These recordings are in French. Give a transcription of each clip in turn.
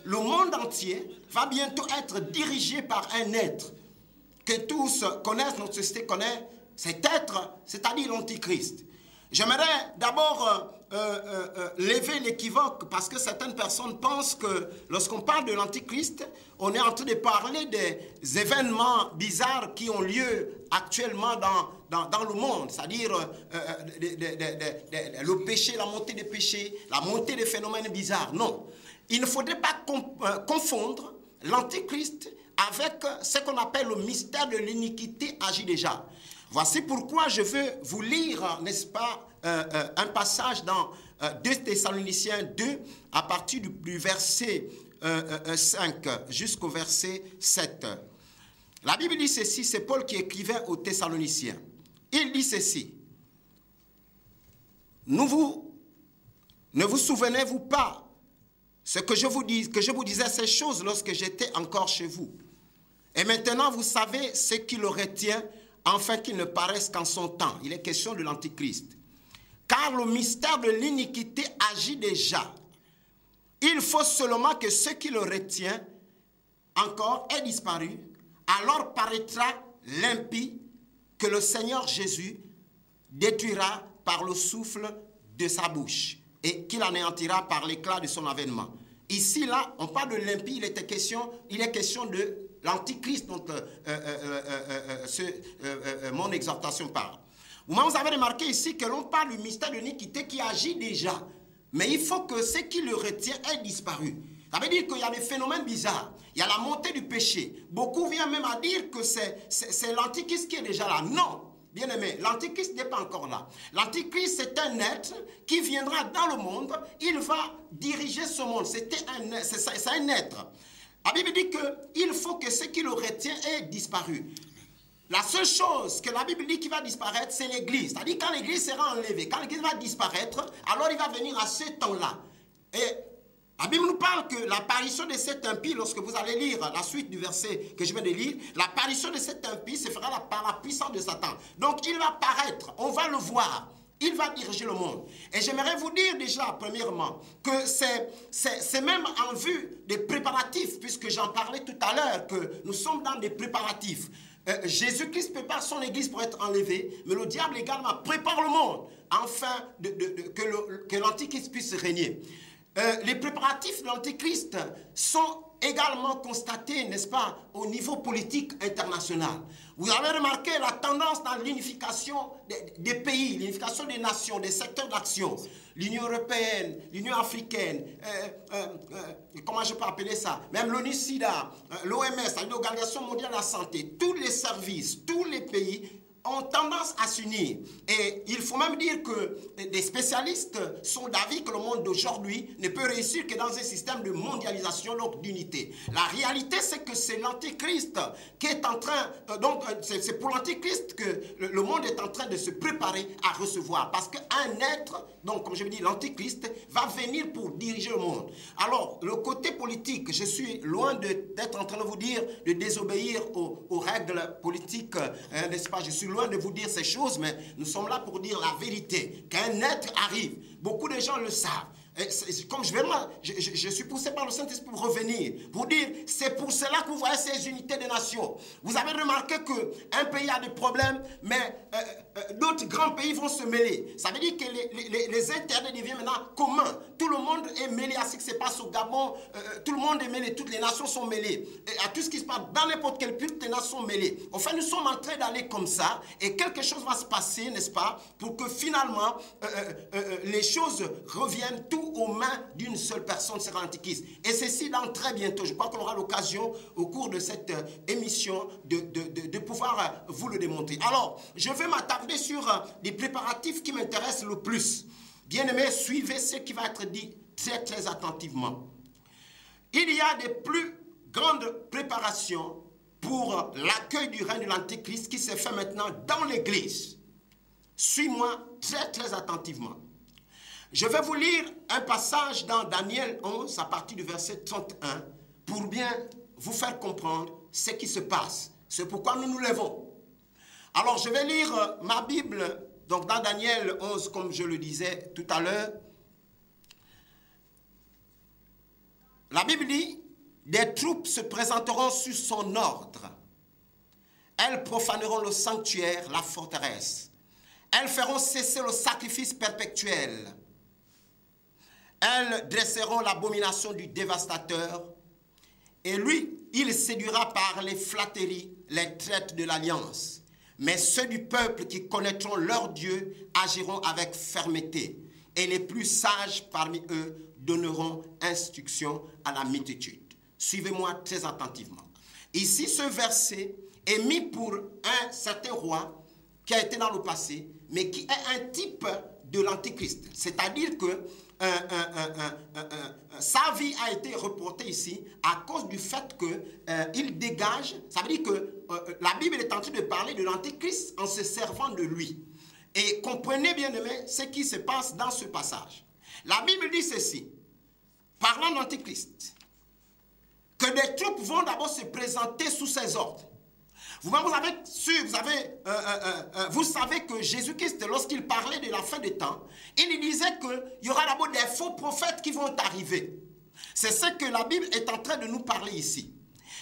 le monde entier va bientôt être dirigé par un être que tous connaissent, notre société connaît, cet être, c'est-à-dire l'Antichrist. J'aimerais d'abord lever l'équivoque parce que certaines personnes pensent que lorsqu'on parle de l'Antichrist, on est en train de parler des événements bizarres qui ont lieu actuellement dans le monde, c'est-à-dire le péché, la montée des péchés, la montée des phénomènes bizarres. Non, il ne faudrait pas confondre l'Antichrist avec ce qu'on appelle le mystère de l'iniquité agit déjà. Voici pourquoi je veux vous lire, n'est-ce pas, un passage dans 2 Thessaloniciens 2, à partir du verset 5 jusqu'au verset 7. La Bible dit ceci, c'est Paul qui écrivait aux Thessaloniciens. Il dit ceci, ne vous souvenez-vous pas ce que je vous disais ces choses lorsque j'étais encore chez vous. Et maintenant, vous savez ce qui le retient, afin qu'il ne paraisse qu'en son temps. Il est question de l'Antichrist. Car le mystère de l'iniquité agit déjà. Il faut seulement que ce qui le retient encore ait disparu. Alors paraîtra l'impie que le Seigneur Jésus détruira par le souffle de sa bouche et qu'il anéantira par l'éclat de son avènement. Ici, là, on parle de l'impie, il est question de l'Antichrist dont mon exhortation parle. Vous avez remarqué ici que l'on parle du mystère de l'iniquité qui agit déjà. Mais il faut que ce qui le retient ait disparu. Ça veut dire qu'il y a des phénomènes bizarres. Il y a la montée du péché. Beaucoup viennent même à dire que c'est l'Antichrist qui est déjà là. Non, bien aimé, l'Antichrist n'est pas encore là. L'Antichrist, c'est un être qui viendra dans le monde. Il va diriger ce monde. C'est un être. La Bible dit qu'il faut que ce qui le retient ait disparu. La seule chose que la Bible dit qui va disparaître, c'est l'Église. C'est-à-dire quand l'Église sera enlevée, quand l'Église va disparaître, alors il va venir à ce temps-là. Et la Bible nous parle que l'apparition de cet impie, lorsque vous allez lire la suite du verset que je viens de lire, l'apparition de cet impie se fera par la puissance de Satan. Donc il va paraître, on va le voir. Il va diriger le monde. Et j'aimerais vous dire déjà, premièrement, que c'est même en vue des préparatifs, puisque j'en parlais tout à l'heure, que nous sommes dans des préparatifs. Jésus-Christ prépare son église pour être enlevé, mais le diable également prépare le monde, afin que l'Antichrist puisse régner. Les préparatifs de l'Antichrist sont également constatés, n'est-ce pas, au niveau politique international. Vous avez remarqué la tendance dans l'unification des pays, l'unification des nations, des secteurs d'action. L'Union européenne, l'Union africaine, comment je peux appeler ça, même l'ONU-SIDA, l'OMS, l'Organisation mondiale de la santé, tous les services, tous les pays ont tendance à s'unir. Et il faut même dire que des spécialistes sont d'avis que le monde d'aujourd'hui ne peut réussir que dans un système de mondialisation, donc d'unité. La réalité, c'est que c'est l'Antichrist qui est en train, donc c'est pour l'Antichrist que le monde est en train de se préparer à recevoir. Parce qu'un être, donc comme je vous dis, l'Antichrist va venir pour diriger le monde. Alors, le côté politique, je suis loin d'être en train de vous dire de désobéir aux règles politiques, n'est-ce pas? Je suis loin de vous dire ces choses, mais nous sommes là pour dire la vérité. Qu'un être arrive, beaucoup de gens le savent. Comme je suis poussé par le Saint-Esprit pour revenir, pour dire, c'est pour cela que vous voyez ces unités des nations. Vous avez remarqué qu'un pays a des problèmes, mais d'autres grands pays vont se mêler. Ça veut dire que les intérêts deviennent maintenant communs. Tout le monde est mêlé à ce qui se passe au Gabon. Tout le monde est mêlé, toutes les nations sont mêlées. Et à tout ce qui se passe dans n'importe quel pays, toutes les nations sont mêlées. Enfin, nous sommes en train d'aller comme ça, et quelque chose va se passer, n'est-ce pas, pour que finalement, les choses reviennent tout aux mains d'une seule personne, c'est l'Antichrist. Et ceci dans très bientôt. Je crois qu'on aura l'occasion au cours de cette émission de pouvoir vous le démontrer. Alors, je vais m'attarder sur les préparatifs qui m'intéressent le plus. Bien-aimés, suivez ce qui va être dit très très attentivement. Il y a des plus grandes préparations pour l'accueil du règne de l'Antichrist qui se fait maintenant dans l'Église. Suis-moi très très attentivement. Je vais vous lire un passage dans Daniel 11 à partir du verset 31 pour bien vous faire comprendre ce qui se passe. C'est pourquoi nous nous levons. Alors je vais lire ma Bible, donc dans Daniel 11 comme je le disais tout à l'heure. la Bible dit, des troupes se présenteront sur son ordre. Elles profaneront le sanctuaire, la forteresse. Elles feront cesser le sacrifice perpétuel. Elles dresseront l'abomination du dévastateur. Et lui, il séduira par les flatteries, les traites de l'alliance. Mais ceux du peuple qui connaîtront leur Dieu agiront avec fermeté. Et les plus sages parmi eux donneront instruction à la multitude. Suivez-moi très attentivement. Ici, ce verset est mis pour un certain roi qui a été dans le passé, mais qui est un type de l'Antéchrist. C'est-à-dire que sa vie a été reportée ici à cause du fait qu'il dégage. Ça veut dire que la Bible est en train de parler de l'Antéchrist en se servant de lui. Et comprenez bien aimé ce qui se passe dans ce passage. La Bible dit ceci, parlant d'Antéchrist, que des troupes vont d'abord se présenter sous ses ordres. Vous savez que Jésus-Christ, lorsqu'il parlait de la fin des temps, il disait qu'il y aura d'abord des faux prophètes qui vont arriver. C'est ce que la Bible est en train de nous parler ici.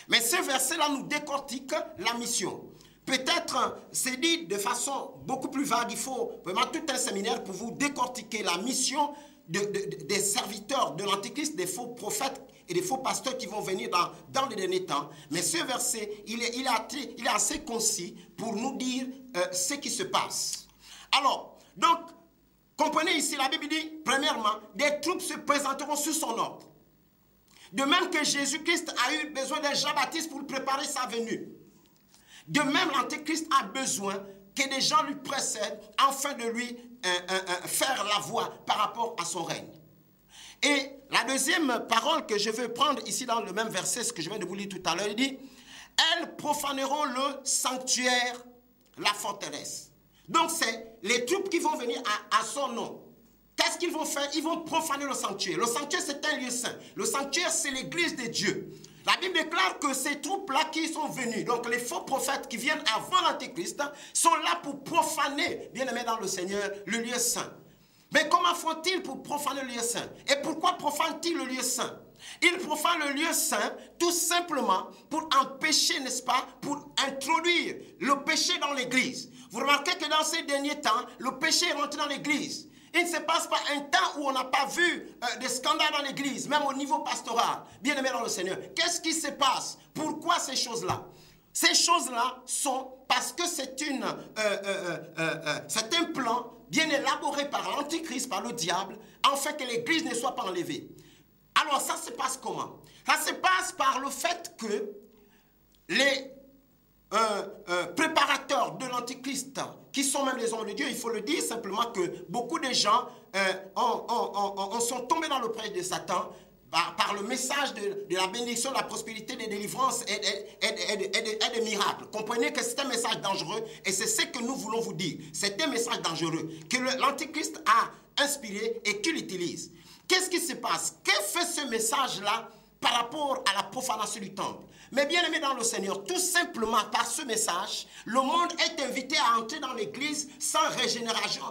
Mais ce verset-là nous décortique la mission. Peut-être, c'est dit de façon beaucoup plus vague, il faut vraiment tout un séminaire pour vous décortiquer la mission des serviteurs de l'Antéchrist, des faux prophètes et des faux pasteurs qui vont venir dans les derniers temps. Mais ce verset, il est assez concis pour nous dire ce qui se passe. Alors, donc, comprenez ici, la Bible dit, premièrement, des troupes se présenteront sur son ordre. De même que Jésus-Christ a eu besoin d'un Jean-Baptiste pour préparer sa venue. De même, l'Antéchrist a besoin que des gens lui précèdent afin de lui faire la voie par rapport à son règne. Et la deuxième parole que je veux prendre ici dans le même verset, ce que je viens de vous lire tout à l'heure, il dit « Elles profaneront le sanctuaire, la forteresse ». Donc c'est les troupes qui vont venir à son nom. Qu'est-ce qu'ils vont faire? Ils vont profaner le sanctuaire. Le sanctuaire, c'est un lieu saint. Le sanctuaire, c'est l'église de Dieu. La Bible déclare que ces troupes-là qui sont venues, donc les faux prophètes qui viennent avant l'Antéchrist, sont là pour profaner, bien aimé dans le Seigneur, le lieu saint. Mais comment font-ils pour profaner le lieu saint? Et pourquoi profanent-ils le lieu saint? Ils profanent le lieu saint tout simplement pour empêcher, n'est-ce pas, pour introduire le péché dans l'église. Vous remarquez que dans ces derniers temps, le péché est rentré dans l'église. Il ne se passe pas un temps où on n'a pas vu des scandales dans l'église, même au niveau pastoral. Bien aimé dans le Seigneur. Qu'est-ce qui se passe? Pourquoi ces choses-là? Ces choses-là sont parce que c'est un plan bien élaboré par l'Antichrist, par le diable, afin que l'église ne soit pas enlevée. Alors ça se passe comment? Ça se passe par le fait que les préparateurs de l'Antichrist, qui sont même les hommes de Dieu, il faut le dire simplement que beaucoup de gens sont tombés dans le piège de Satan par le message de la bénédiction, de la prospérité, des délivrances et des miracles. Comprenez que c'est un message dangereux et c'est ce que nous voulons vous dire. C'est un message dangereux que l'Antichrist a inspiré et qu'il utilise. Qu'est-ce qui se passe? Que fait ce message-là par rapport à la profanation du temple? Mais bien aimé dans le Seigneur, tout simplement par ce message, le monde est invité à entrer dans l'église sans régénération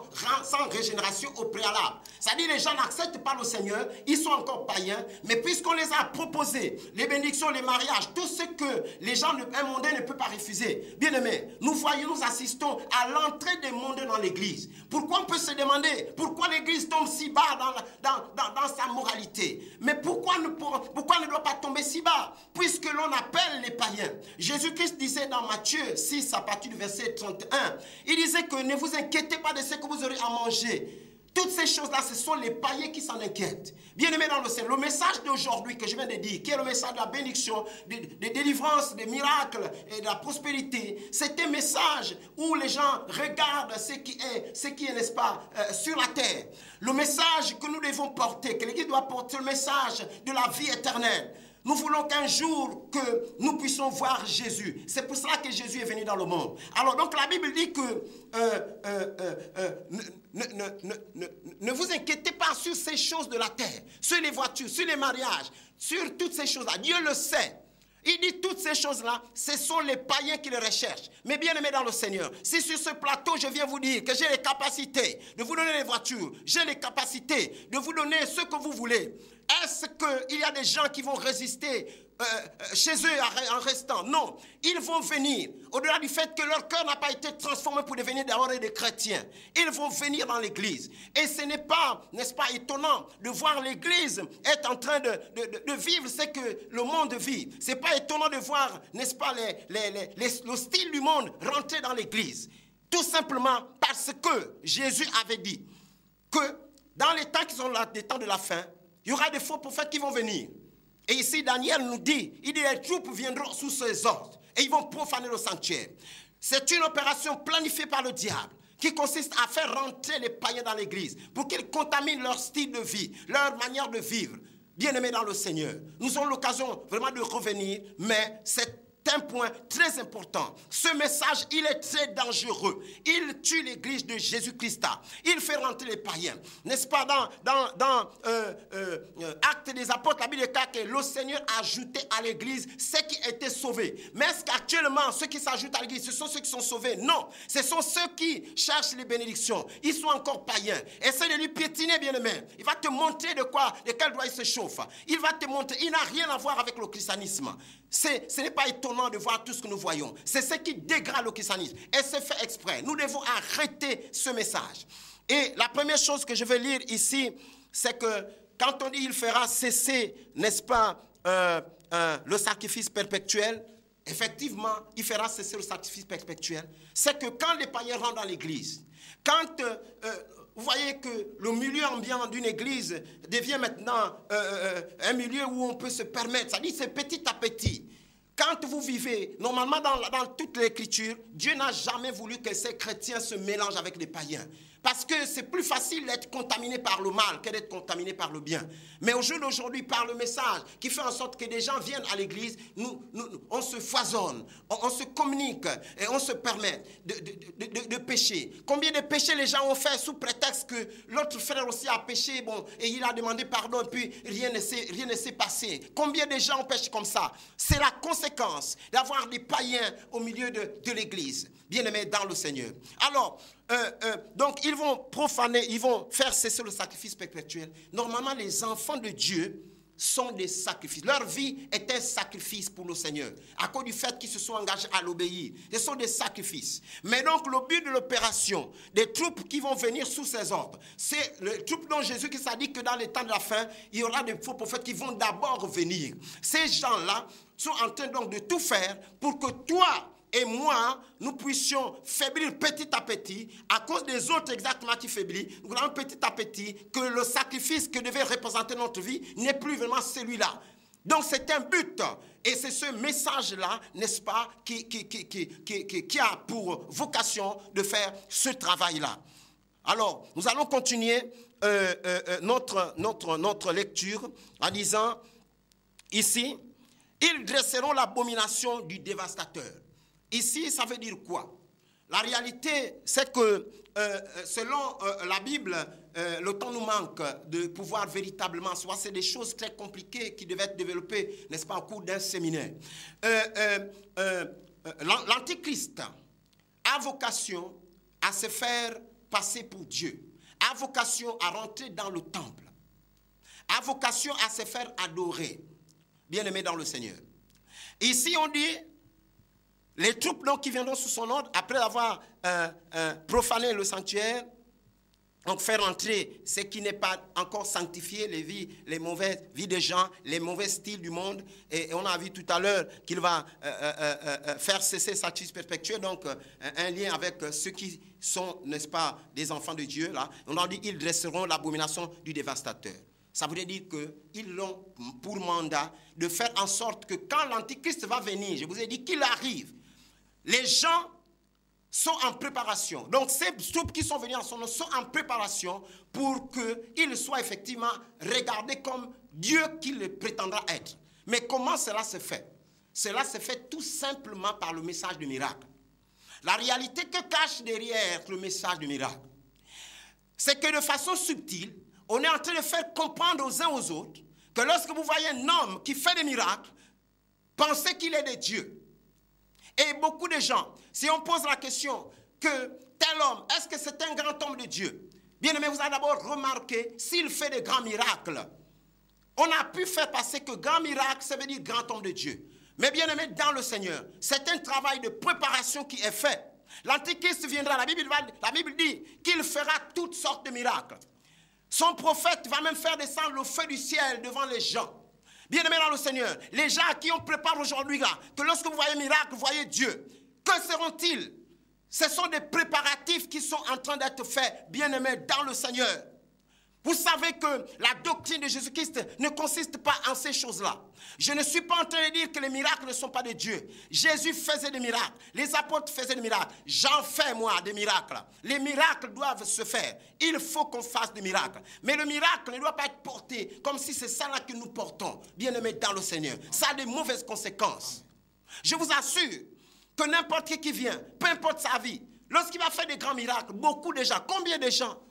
au préalable. C'est-à-dire les gens n'acceptent pas le Seigneur, ils sont encore païens, mais puisqu'on les a proposé, les bénédictions, les mariages, tout ce que les gens, un mondain ne peut pas refuser. Bien aimé, nous assistons à l'entrée des mondains dans l'église. Pourquoi on peut se demander pourquoi l'église tombe si bas dans sa moralité? Mais pourquoi ne doit pas tomber si bas? Puisque l'on appelle les païens. Jésus-Christ disait dans Matthieu 6 à partir du verset 31, il disait que ne vous inquiétez pas de ce que vous aurez à manger. Toutes ces choses-là, ce sont les païens qui s'en inquiètent. Bien-aimés dans le Seigneur, le message d'aujourd'hui que je viens de dire, qui est le message de la bénédiction, des délivrances, des miracles et de la prospérité, c'est un message où les gens regardent ce qui est, n'est-ce pas, sur la terre. Le message que nous devons porter, que l'Église doit porter, le message de la vie éternelle. Nous voulons qu'un jour que nous puissions voir Jésus. C'est pour cela que Jésus est venu dans le monde. Alors donc la Bible dit que ne vous inquiétez pas sur ces choses de la terre, sur les voitures, sur les mariages, sur toutes ces choses-là. Dieu le sait. Il dit toutes ces choses-là, ce sont les païens qui les recherchent. Mais bien aimés dans le Seigneur, si sur ce plateau je viens vous dire que j'ai les capacités de vous donner les voitures, j'ai les capacités de vous donner ce que vous voulez, Est-ce qu'il y a des gens qui vont résister chez eux en restant? Non, ils vont venir. Au-delà du fait que leur cœur n'a pas été transformé pour devenir des chrétiens, ils vont venir dans l'église. Et ce n'est pas, n'est-ce pas, étonnant de voir l'église être en train de vivre ce que le monde vit. Ce n'est pas étonnant de voir, n'est-ce pas, le style du monde rentrer dans l'église. Tout simplement parce que Jésus avait dit que dans les temps qui sont là, des temps de la fin, il y aura des faux prophètes qui vont venir. Et ici, Daniel nous dit, il dit, les troupes viendront sous ses ordres et ils vont profaner le sanctuaire. C'est une opération planifiée par le diable qui consiste à faire rentrer les païens dans l'église pour qu'ils contaminent leur style de vie, leur manière de vivre. Bien-aimés dans le Seigneur, nous avons l'occasion vraiment de revenir, mais c'est un point très important. Ce message, il est très dangereux. Il tue l'église de Jésus-Christ. Il fait rentrer les païens. N'est-ce pas dans Actes des Apôtres, la Bible déclare que le Seigneur a ajouté à l'église ceux qui étaient sauvés. Mais est-ce qu'actuellement, ceux qui s'ajoutent à l'église, ce sont ceux qui sont sauvés? Non. Ce sont ceux qui cherchent les bénédictions. Ils sont encore païens. Essaye de lui piétiner, bien-aimé. Il va te montrer de quel doigt il se chauffe. Il va te montrer. Il n'a rien à voir avec le christianisme. Ce n'est pas étonnant de voir tout ce que nous voyons. C'est ce qui dégrade le christianisme. Et c'est fait exprès. Nous devons arrêter ce message. Et la première chose que je vais lire ici, c'est que quand on dit il fera cesser, n'est-ce pas, le sacrifice perpétuel, effectivement, il fera cesser le sacrifice perpétuel. C'est que quand les païens rentrent dans l'église, quand vous voyez que le milieu ambiant d'une église devient maintenant un milieu où on peut se permettre, c'est-à-dire c'est petit à petit. Quand vous vivez, normalement dans toute l'écriture, Dieu n'a jamais voulu que ces chrétiens se mélangent avec les païens. Parce que c'est plus facile d'être contaminé par le mal que d'être contaminé par le bien. Mais au jour d'aujourd'hui, par le message qui fait en sorte que des gens viennent à l'église, on se foisonne, on se communique et on se permet de pécher. Combien de péchés les gens ont fait sous prétexte que l'autre frère aussi a péché, bon, et il a demandé pardon et puis rien ne s'est passé. Combien de gens ont péché comme ça? C'est la conséquence d'avoir des païens au milieu de l'église. Bien-aimés dans le Seigneur. Alors, donc ils vont profaner, ils vont faire cesser le sacrifice perpétuel. Normalement, les enfants de Dieu sont des sacrifices. Leur vie est un sacrifice pour le Seigneur. À cause du fait qu'ils se sont engagés à l'obéir. Ce sont des sacrifices. Mais donc, le but de l'opération, des troupes qui vont venir sous ses ordres, c'est les troupes dont Jésus qui a dit que dans les temps de la fin, il y aura des faux prophètes qui vont d'abord venir. Ces gens-là sont en train donc de tout faire pour que toi et moi, nous puissions faiblir petit à petit, à cause des autres exactement qui faiblissent, nous voulons petit à petit que le sacrifice que devait représenter notre vie n'est plus vraiment celui-là. Donc c'est un but, et c'est ce message-là, n'est-ce pas, qui a pour vocation de faire ce travail-là. Alors, nous allons continuer notre lecture en disant, ici, ils dresseront l'abomination du dévastateur. Ici, ça veut dire quoi? La réalité, c'est que selon la Bible, le temps nous manque de pouvoir véritablement, soit c'est des choses très compliquées qui devaient être développées, n'est-ce pas, au cours d'un séminaire. L'Antichrist a vocation à se faire passer pour Dieu, a vocation à rentrer dans le temple, a vocation à se faire adorer, bien-aimé dans le Seigneur. Ici, on dit, les troupes donc, qui viendront sous son ordre, après avoir profané le sanctuaire, donc faire entrer ce qui n'est pas encore sanctifié, les mauvaises vies des gens, les mauvais styles du monde. Et on a vu tout à l'heure qu'il va faire cesser le sacrifice perpétuel, donc un lien avec ceux qui sont, n'est-ce pas, des enfants de Dieu. Là. On a dit qu'ils dresseront l'abomination du dévastateur. Ça voudrait dire qu'ils ont pour mandat de faire en sorte que quand l'Antichrist va venir, je vous ai dit qu'il arrive, les gens sont en préparation. Donc ces troupes qui sont venues en son nom sont en préparation pour qu'ils soient effectivement regardés comme Dieu qu'il prétendra être. Mais comment cela se fait? Cela se fait tout simplement par le message du miracle. La réalité que cache derrière le message du miracle, c'est que de façon subtile, on est en train de faire comprendre aux uns aux autres que lorsque vous voyez un homme qui fait des miracles, pensez qu'il est de Dieu. Et beaucoup de gens, si on pose la question que tel homme, est-ce que c'est un grand homme de Dieu? Bien aimé, vous avez d'abord remarqué s'il fait de grands miracles. On a pu faire passer que grand miracle, ça veut dire grand homme de Dieu. Mais bien aimé dans le Seigneur, c'est un travail de préparation qui est fait. L'Antichrist viendra, la Bible dit qu'il fera toutes sortes de miracles. Son prophète va même faire descendre le feu du ciel devant les gens. Bien aimé dans le Seigneur, les gens à qui on prépare aujourd'hui, que lorsque vous voyez miracle, vous voyez Dieu. Que seront-ils? Ce sont des préparatifs qui sont en train d'être faits, bien aimé dans le Seigneur. Vous savez que la doctrine de Jésus-Christ ne consiste pas en ces choses-là. Je ne suis pas en train de dire que les miracles ne sont pas de Dieu. Jésus faisait des miracles. Les apôtres faisaient des miracles. J'en fais, moi, des miracles. Les miracles doivent se faire. Il faut qu'on fasse des miracles. Mais le miracle ne doit pas être porté comme si c'est ça là que nous portons, bien aimés dans le Seigneur. Ça a des mauvaises conséquences. Je vous assure que n'importe qui vient, peu importe sa vie, lorsqu'il va faire des grands miracles, beaucoup de gens, combien de gens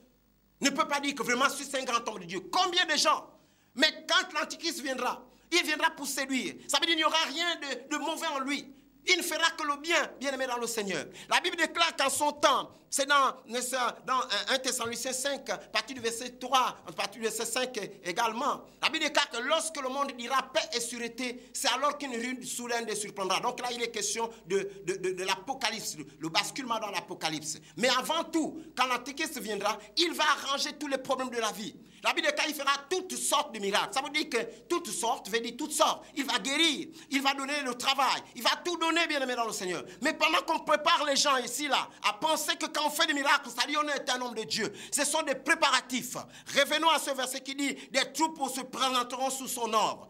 ne peut pas dire que vraiment c'est un grand homme de Dieu. Combien de gens? Mais quand l'Antichrist viendra, il viendra pour séduire. Ça veut dire qu'il n'y aura rien de mauvais en lui. Il ne fera que le bien, bien aimé dans le Seigneur. La Bible déclare qu'en son temps, c'est dans 1 Thessaloniciens 5, à partir du verset 3, à partir du verset 5 également. La Bible déclare que lorsque le monde dira paix et sûreté, c'est alors qu'une ruine soudaine les surprendra. Donc là, il est question de l'Apocalypse, le basculement dans l'Apocalypse. Mais avant tout, quand l'Antéchrist viendra, il va arranger tous les problèmes de la vie. La Bible déclare qu'il fera toutes sortes de miracles. Ça veut dire que toutes sortes veut dire toutes sortes. Il va guérir, il va donner le travail, il va tout donner, bien aimé dans le Seigneur. Mais pendant qu'on prépare les gens ici, là, à penser que quand on fait des miracles, ça dit on est un homme de Dieu. Ce sont des préparatifs. Revenons à ce verset qui dit des troupes se présenteront sous son ordre.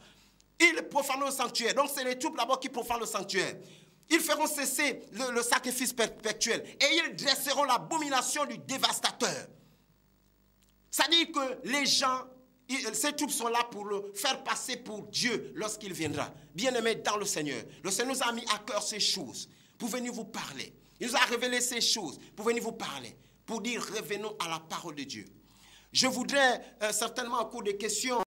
Ils profaneront le sanctuaire. Donc c'est les troupes d'abord qui profanent le sanctuaire. Ils feront cesser le sacrifice perpétuel et ils dresseront l'abomination du dévastateur. C'est-à-dire que les gens, ces troupes sont là pour le faire passer pour Dieu lorsqu'il viendra. Bien-aimés dans le Seigneur, le Seigneur nous a mis à cœur ces choses pour venir vous parler. Il nous a révélé ces choses pour venir vous parler, pour dire revenons à la parole de Dieu. Je voudrais certainement au cours des questions